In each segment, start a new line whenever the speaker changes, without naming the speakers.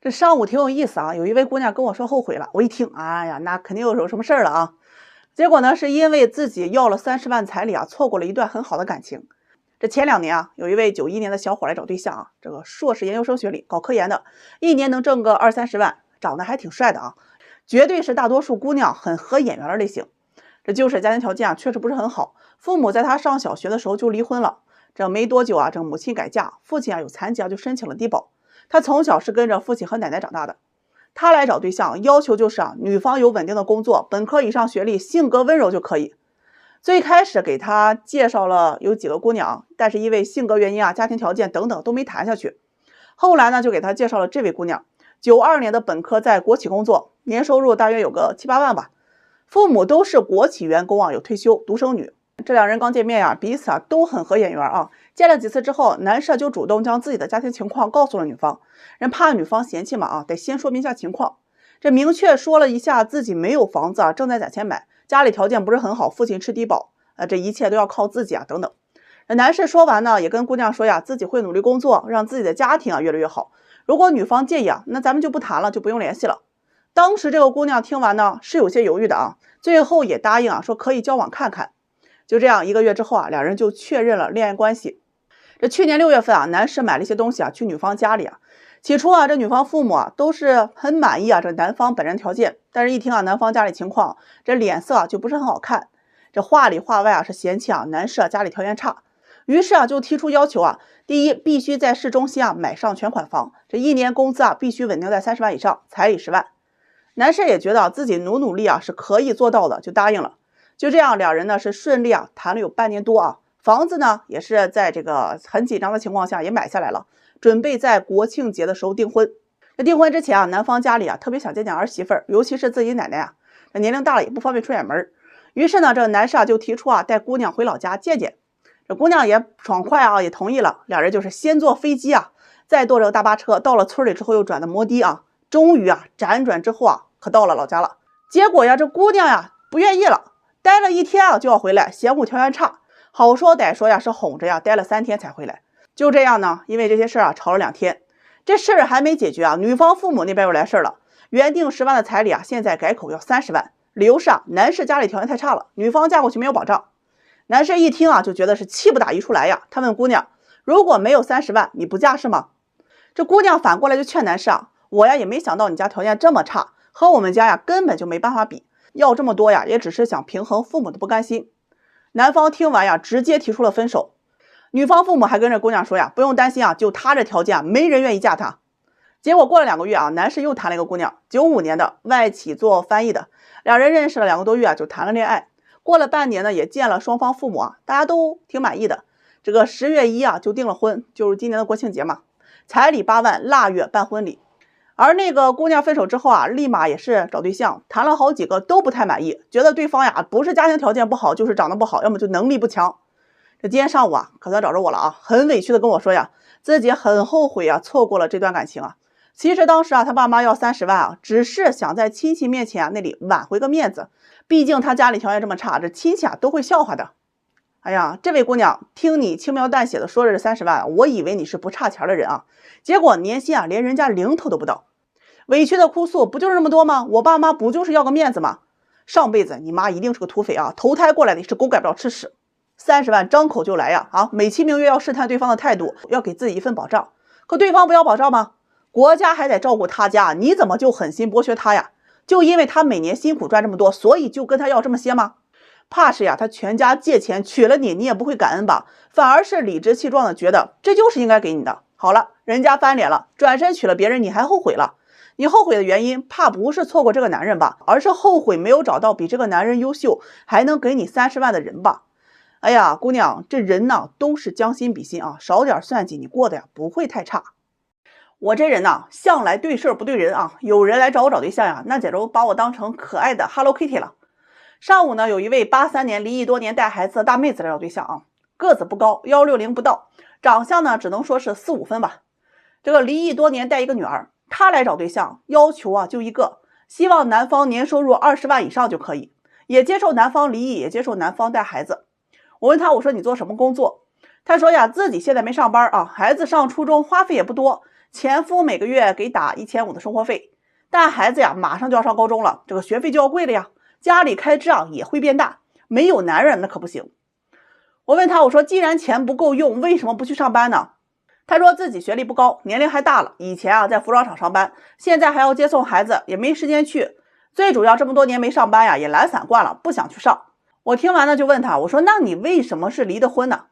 这上午挺有意思啊，有一位姑娘跟我说后悔了，我一听，哎呀，那肯定有什么事儿了啊。结果呢，是因为自己要了30万彩礼啊，错过了一段很好的感情。这前2年啊，有一位91年的小伙来找对象啊，这个硕士研究生学历，搞科研的，一年能挣个20-30万，长得还挺帅的啊，绝对是大多数姑娘很合眼缘的类型。这就是家庭条件啊，确实不是很好，父母在他上小学的时候就离婚了，这没多久啊，这母亲改嫁，父亲啊有残疾啊，就申请了低保。他从小是跟着父亲和奶奶长大的。他来找对象，要求就是女方有稳定的工作，本科以上学历，性格温柔就可以。最开始给他介绍了有几个姑娘，但是因为性格原因啊、家庭条件等等都没谈下去。后来呢，就给他介绍了这位姑娘，92年的本科，在国企工作，年收入大约有个7-8万吧。父母都是国企员工啊，有退休，独生女。这2人刚见面呀，彼此都很合眼缘啊。见了几次之后，男士就主动将自己的家庭情况告诉了女方，人怕女方嫌弃嘛啊，得先说明一下情况。这明确说了一下自己没有房子啊，正在攒钱买，家里条件不是很好，父亲吃低保，这一切都要靠自己啊等等。男士说完呢，也跟姑娘说呀，自己会努力工作，让自己的家庭啊越来越好。如果女方介意啊，那咱们就不谈了，就不用联系了。当时这个姑娘听完呢，是有些犹豫的啊，最后也答应啊，说可以交往看看。就这样1个月之后啊，2人就确认了恋爱关系。这去年6月份啊，男士买了一些东西啊，去女方家里啊。起初啊，这女方父母啊都是很满意啊，这男方本人条件，但是一听啊男方家里情况，这脸色啊就不是很好看，这话里话外啊是嫌弃啊男士啊家里条件差，于是啊就提出要求啊，第一，必须在市中心啊买上全款房，这1年工资啊必须稳定在30万以上，彩礼10万。男士也觉得自己努力啊是可以做到的，就答应了。就这样，2人呢是顺利啊谈了有半年多啊，房子呢也是在这个很紧张的情况下也买下来了，准备在国庆节的时候订婚。那订婚之前啊，男方家里啊特别想见见儿媳妇儿，尤其是自己奶奶啊，那年龄大了也不方便出远门。于是呢，这男士啊就提出啊带姑娘回老家见见。这姑娘也爽快啊，也同意了。2人就是先坐飞机啊，再坐这个大巴车，到了村里之后又转的摩的啊，终于啊辗转之后啊，可到了老家了。结果呀，这姑娘呀不愿意了，待了1天啊就要回来，嫌我条件差，好说歹说呀是哄着呀，待了3天才回来。就这样呢，因为这些事儿啊吵了2天。这事儿还没解决啊，女方父母那边又来事儿了，原定10万的彩礼啊，现在改口要30万，理由是啊男士家里条件太差了，女方嫁过去没有保障。男士一听啊就觉得是气不打一处来呀，他问姑娘，如果没有30万你不嫁是吗？这姑娘反过来就劝男士啊，我呀也没想到你家条件这么差，和我们家呀根本就没办法比，要这么多呀也只是想平衡父母的不甘心。男方听完呀直接提出了分手。女方父母还跟着姑娘说呀，不用担心啊，就她这条件啊，没人愿意嫁她。结果过了2个月啊，男士又谈了一个姑娘，95年的，外企做翻译的，2人认识了2个多月啊，就谈了恋爱。过了半年呢，也见了双方父母啊，大家都挺满意的。这个10月1啊就订了婚，就是今年的国庆节嘛，彩礼8万，腊月办婚礼。而那个姑娘分手之后啊，立马也是找对象，谈了好几个都不太满意，觉得对方呀不是家庭条件不好，就是长得不好，要么就能力不强。这今天上午啊，可算找着我了啊，很委屈的跟我说呀，自己很后悔啊，错过了这段感情啊。其实当时啊，他爸妈要30万啊，只是想在亲戚面前啊那里挽回个面子，毕竟他家里条件这么差，这亲戚啊都会笑话的。哎呀，这位姑娘，听你轻描淡写的说的是30万，我以为你是不差钱的人啊，结果年薪啊连人家零头都不到。委屈的哭诉，不就是这么多吗？我爸妈不就是要个面子吗？上辈子你妈一定是个土匪啊，投胎过来的是狗改不了吃屎。30万张口就来呀！啊，美其名曰要试探对方的态度，要给自己一份保障。可对方不要保障吗？国家还得照顾他家，你怎么就狠心剥削他呀？就因为他每年辛苦赚这么多，所以就跟他要这么些吗？怕是呀，他全家借钱娶了你，你也不会感恩吧？反而是理直气壮的觉得这就是应该给你的。好了，人家翻脸了，转身娶了别人，你还后悔了？你后悔的原因，怕不是错过这个男人吧，而是后悔没有找到比这个男人优秀，还能给你30万的人吧。哎呀，姑娘，这人呢都是将心比心啊，少点算计，你过得呀不会太差。我这人呢，向来对事不对人啊，有人来找我找对象呀，那简直把我当成可爱的 Hello Kitty 了。上午呢，有一位83年离异多年带孩子的大妹子来找对象啊，个子不高，160不到，长相呢只能说是4-5分吧。这个离异多年带一个女儿，她来找对象，要求啊就一个，希望男方年收入20万以上就可以，也接受男方离异，也接受男方带孩子。我问他，我说你做什么工作？他说呀，自己现在没上班啊，孩子上初中花费也不多，前夫每个月给打1500的生活费，但孩子呀马上就要上高中了，这个学费就要贵了呀，家里开支啊也会变大，没有男人那可不行。我问他，我说既然钱不够用，为什么不去上班呢？他说自己学历不高，年龄还大了，以前啊在服装厂上班，现在还要接送孩子，也没时间去。最主要这么多年没上班呀，也懒散惯了，不想去上。我听完了就问他，我说那你为什么是离的婚呢？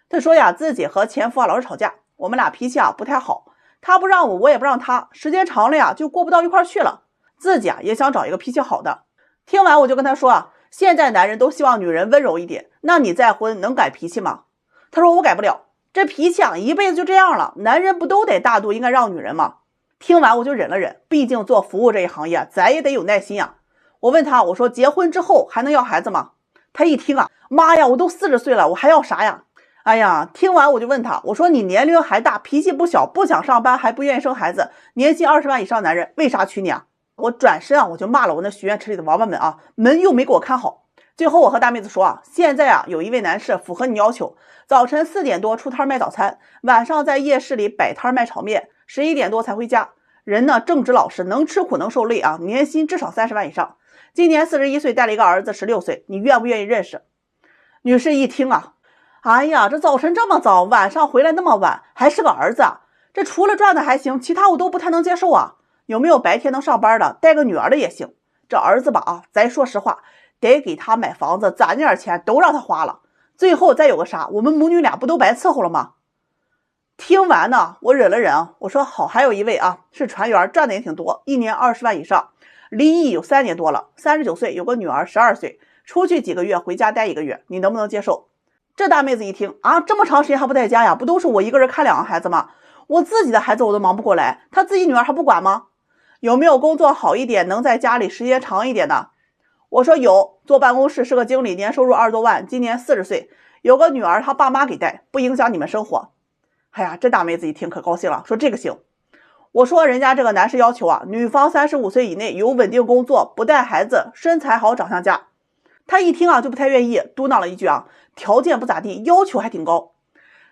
他说呀，自己和前夫啊老是吵架，我们俩脾气啊不太好，他不让我，我也不让他，时间长了呀就过不到一块去了。自己啊也想找一个脾气好的。听完我就跟他说啊，现在男人都希望女人温柔一点，那你再婚能改脾气吗？他说我改不了，这脾气啊一辈子就这样了，男人不都得大度，应该让女人吗？听完我就忍了忍，毕竟做服务这一行业咱也得有耐心啊。我问他，我说结婚之后还能要孩子吗？他一听啊，妈呀，我都40岁了，我还要啥呀？哎呀，听完我就问他，我说你年龄还大，脾气不小，不想上班，还不愿意生孩子，年薪20万以上男人为啥娶你啊？我转身啊，我就骂了我那许愿池里的王八们啊，门又没给我看好。最后我和大妹子说啊，现在啊有一位男士符合你要求，早晨4点多出摊卖早餐，晚上在夜市里摆摊卖炒面，11点多才回家。人呢正直老实，能吃苦能受累啊，年薪至少30万以上。今年41岁，带了一个儿子16岁，你愿不愿意认识？女士一听啊，哎呀，这早晨这么早，晚上回来那么晚，还是个儿子啊，这除了赚的还行，其他我都不太能接受啊。有没有白天能上班的，带个女儿的也行。这儿子吧啊，咱说实话，得给他买房子，攒点钱都让他花了，最后再有个啥，我们母女俩不都白伺候了吗？听完呢，我忍了忍啊，我说好，还有一位啊，是船员，赚的也挺多，一年20万以上，离异有3年多了，39岁，有个女儿12岁，出去几个月，回家待1个月，你能不能接受？这大妹子一听啊，这么长时间还不在家呀？不都是我一个人看2个孩子吗？我自己的孩子我都忙不过来，他自己女儿还不管吗？有没有工作好一点，能在家里时间长一点的？我说有，坐办公室，是个经理，年收入20多万，今年40岁，有个女儿，他爸妈给带，不影响你们生活。哎呀，这大妹子一听可高兴了，说这个行。我说人家这个男士要求啊，女方35岁以内，有稳定工作，不带孩子，身材好，长相佳。他一听啊就不太愿意，嘟囔了一句啊，条件不咋地，要求还挺高。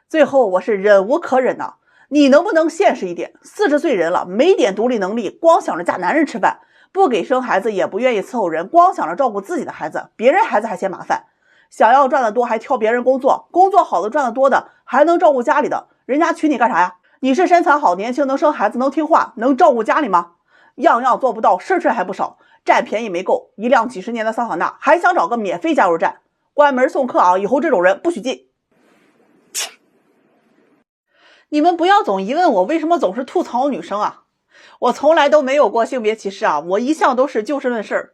最后我是忍无可忍呐，你能不能现实一点？40岁人了，没点独立能力，光想着嫁男人吃饭，不给生孩子，也不愿意伺候人，光想着照顾自己的孩子，别人孩子还嫌麻烦，想要赚得多还挑别人工作，工作好的赚得多的还能照顾家里的，人家娶你干啥呀？你是身材好，年轻，能生孩子，能听话，能照顾家里吗？样样做不到，事还不少，占便宜没够，一辆几10年的桑塔纳，还想找个免费加油站，关门送客啊！以后这种人不许进。你们不要总疑问我为什么总是吐槽女生啊，我从来都没有过性别歧视啊，我一向都是就事论事。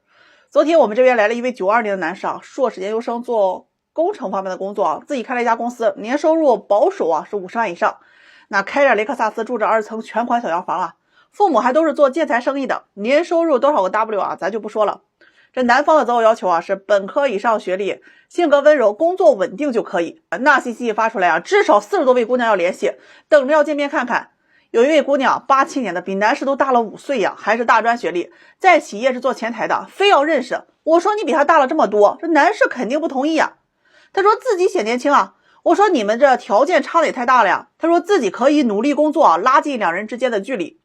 昨天我们这边来了一位92年的男士啊，硕士研究生，做工程方面的工作，自己开了一家公司，年收入保守啊是50万以上，那开着雷克萨斯，住着2层全款小洋房啊，父母还都是做建材生意的，年收入多少个 W 啊，咱就不说了。这男方的择偶要求啊是本科以上学历，性格温柔，工作稳定就可以。那信息一发出来啊，至少40多位姑娘要联系，等着要见面看看。有一位姑娘87年的，比男士都大了5岁呀，还是大专学历，在企业是做前台的，非要认识。我说你比他大了这么多，这男士肯定不同意啊。他说自己显年轻啊。我说你们这条件差的也太大了呀。他说自己可以努力工作啊，拉近2人之间的距离。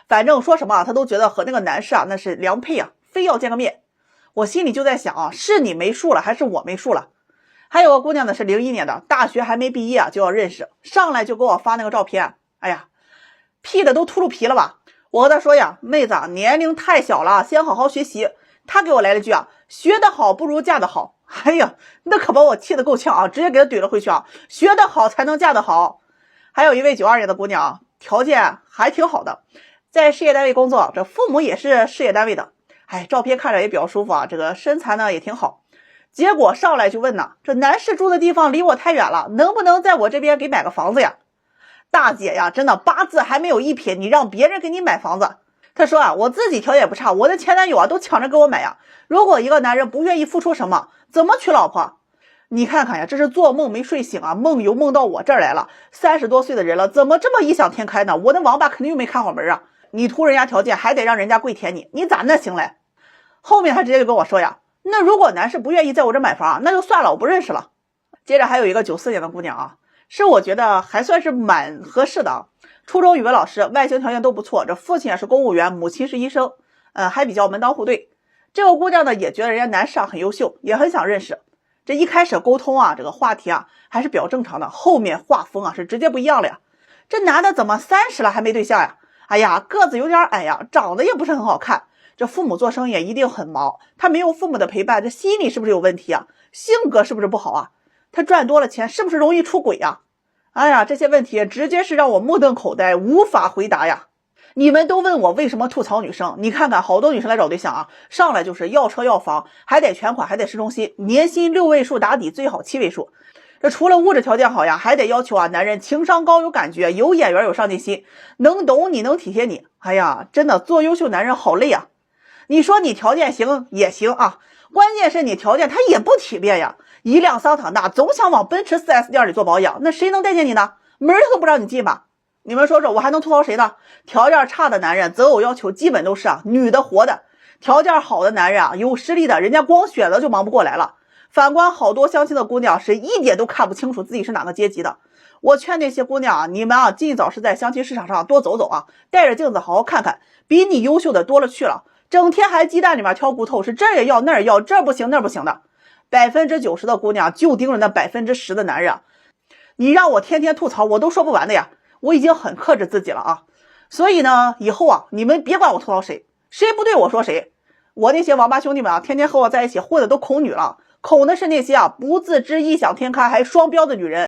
反正说什么他都觉得和那个男士啊那是良配啊，非要见个面。我心里就在想啊，是你没数了还是我没数了？还有个姑娘呢，是01年的，大学还没毕业啊就要认识，上来就给我发那个照片，哎呀，P 的都秃噜皮了吧。我和她说呀，妹子年龄太小了，先好好学习。她给我来了句啊，学得好不如嫁得好。哎呀，那可把我气得够呛啊，直接给她怼了回去啊，学得好才能嫁得好。还有一位92年的姑娘啊，条件还挺好的，在事业单位工作，这父母也是事业单位的。哎，照片看着也比较舒服啊，这个身材呢也挺好。结果上来就问呢，这男士住的地方离我太远了，能不能在我这边给买个房子呀？大姐呀，真的8字还没有一撇，你让别人给你买房子？他说啊，我自己条件也不差，我的前男友啊都抢着给我买呀。如果一个男人不愿意付出什么，怎么娶老婆？你看看呀，这是做梦没睡醒啊，梦游梦到我这儿来了。30多岁的人了，怎么这么异想天开呢？我的王八肯定又没看好门啊！你图人家条件，还得让人家跪舔你，你咋那行嘞？后面他直接就跟我说呀，那如果男士不愿意在我这买房，那就算了，我不认识了。接着还有一个94年的姑娘啊，是我觉得还算是蛮合适的啊。初中语文老师，外形条件都不错，这父亲也是公务员，母亲是医生，还比较门当户对。这个姑娘呢也觉得人家男士很优秀，也很想认识。这一开始沟通这个话题还是比较正常的，后面画风是直接不一样了呀。这男的怎么30了还没对象呀？哎呀，个子有点矮呀，长得也不是很好看。这父母做生意一定很忙，他没有父母的陪伴，这心理是不是有问题啊？性格是不是不好他赚多了钱是不是容易出轨哎呀，这些问题直接是让我目瞪口呆，无法回答呀。你们都问我为什么吐槽女生，你看看好多女生来找对象上来就是要车要房，还得全款，还得市中心，年薪6位数打底，最好7位数。这除了物质条件好还得要求男人情商高，有感觉，有眼缘，有上进心，能懂你，能体贴你。哎呀，真的做优秀男人好累你说你条件行也行关键是你条件他也不体面呀。一辆桑塔纳总想往奔驰 4S 店里做保养，那谁能待见你呢？门都不让你进吧。你们说说，我还能吐槽谁呢？条件差的男人择偶要求基本都是女的活的，条件好的男人有实力的，人家光选择就忙不过来了。反观好多相亲的姑娘是一点都看不清楚自己是哪个阶级的。我劝那些姑娘你们尽早是在相亲市场上多走走带着镜子好好看看，比你优秀的多了去了。整天还鸡蛋里面挑骨头，是这也要那也要，这不行那不行的。90%的姑娘就盯着那10%的男人你让我天天吐槽我都说不完的呀。我已经很克制自己了所以呢，以后你们别管我吐槽谁，谁不对我说谁。我那些王八兄弟们天天和我在一起混的都恐女了，恐的是那些不自知异想天开还双标的女人。